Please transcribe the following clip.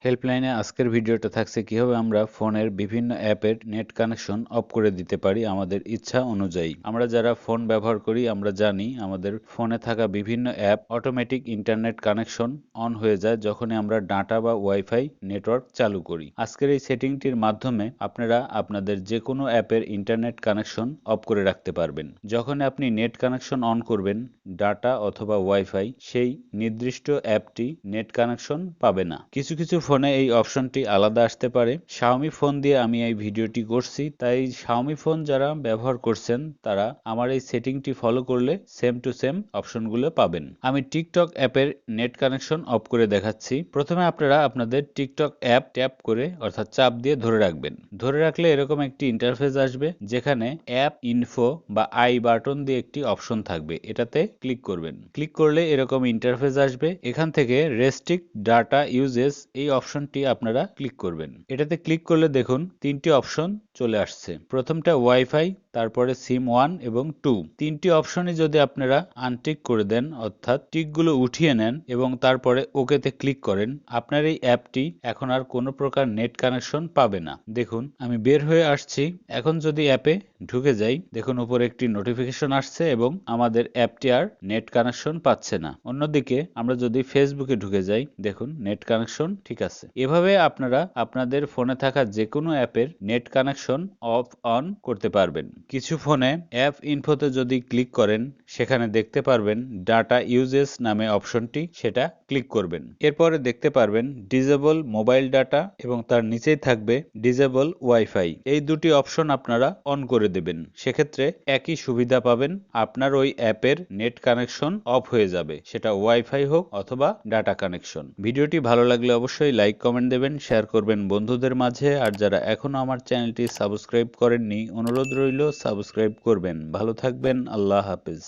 হেল্পলাইনে আজকের ভিডিওটা থাকছে কিভাবে আমরা ফোনের বিভিন্ন অ্যাপের নেট কানেকশন অফ করে দিতে পারি আমাদের ইচ্ছা অনুযায়ী। আমরা যারা ফোন ব্যবহার করি আমরা জানি আমাদের ফোনে থাকা বিভিন্ন app automatic internet connection on হয়ে যায় যখনই আমরা ডাটা বা ওয়াইফাই নেটওয়ার্ক চালু করি। আজকের এই সেটিংটির মাধ্যমে আপনারা আপনাদের যে কোনো অ্যাপের ইন্টারনেট কানেকশন অফ করে রাখতে পারবেন। যখন আপনি নেট কানেকশন অন করবেন ডাটা অথবা ওয়াইফাই সেই নির্দিষ্ট অ্যাপটি নেট কানেকশন পাবে না। কিছু কিছু ফোনে এই অপশনটি আলাদা আসতে পারে। Xiaomi ফোন দিয়ে আমি এই ভিডিওটি করছি, তাই Xiaomi ফোন যারা ব্যবহার করছেন তারা আমার এই সেটিংটি ফলো করলে সেম টু সেম অপশনগুলো পাবেন। আমি টিকটক অ্যাপের নেট কানেকশন অফ করে দেখাচ্ছি। প্রথমে আপনারা আপনাদের টিকটক অ্যাপ ট্যাপ করে অর্থাৎ চাপ দিয়ে ধরে রাখবেন। ধরে রাখলে এরকম একটি ইন্টারফেস আসবে যেখানে অ্যাপ ইনফো বা আই বাটন দিয়ে একটি অপশন থাকবে, এটাতে ক্লিক করবেন। ক্লিক করলে এরকম ইন্টারফেস আসবে। এখান থেকে রেস্ট্রিক্ট ডাটা ইউজেস এই অপশনটি আপনারা ক্লিক করবেন। এটাতে ক্লিক করলে দেখুন তিনটি অপশন চলে আসছে। প্রথমটা ওয়াইফাই, তারপরে সিম 1 এবং 2। তিনটি অপশনই যদি আপনারা আনটিক করে দেন অর্থাৎ টিকগুলো উঠিয়ে নেন এবং তারপরে ওকেতে ক্লিক করেন, আপনার এই অ্যাপটি এখন আর কোনো প্রকার নেট কানেকশন পাবে না। দেখুন আমি বের হয়ে আসছি। এখন যদি অ্যাপে ঢুকে যাই, দেখুন উপরে একটি নোটিফিকেশন আসছে এবং আমাদের অ্যাপটি আর নেট কানেকশন পাচ্ছে না। অন্যদিকে আমরা যদি ফেসবুকে ঢুকে যাই, দেখুন নেট কানেকশন ঠিক আছে। এভাবে আপনারা আপনাদের ফোনে থাকা যে কোনো অ্যাপের নেট কানেকশন অফ অন করতে পারবেন। কিছু ফোনে অ্যাপ ইনফোতে যদি ক্লিক করেন সেখানে দেখতে পারবেন ডাটা ইউজেস নামে অপশনটি, সেটা ক্লিক করবেন। এরপরে দেখতে পারবেন ডিজেবল মোবাইল ডাটা এবং তার নিচেই থাকবে ডিজেবল ওয়াইফাই। এই দুটি অপশন আপনারা অন করে দেবেন। সেক্ষেত্রে একই সুবিধা পাবেন, আপনার ওই অ্যাপের নেট কানেকশন অফ হয়ে যাবে, সেটা ওয়াইফাই হোক অথবা ডাটা কানেকশন। ভিডিওটি ভালো লাগলে অবশ্যই লাইক কমেন্ট দেবেন, শেয়ার করবেন বন্ধুদের মাঝে। আর যারা এখনো আমার চ্যানেলটি সাবস্ক্রাইব করেননি অনুরোধ রইল সাবস্ক্রাইব করবেন। ভালো থাকবেন, আল্লাহ হাফেজ।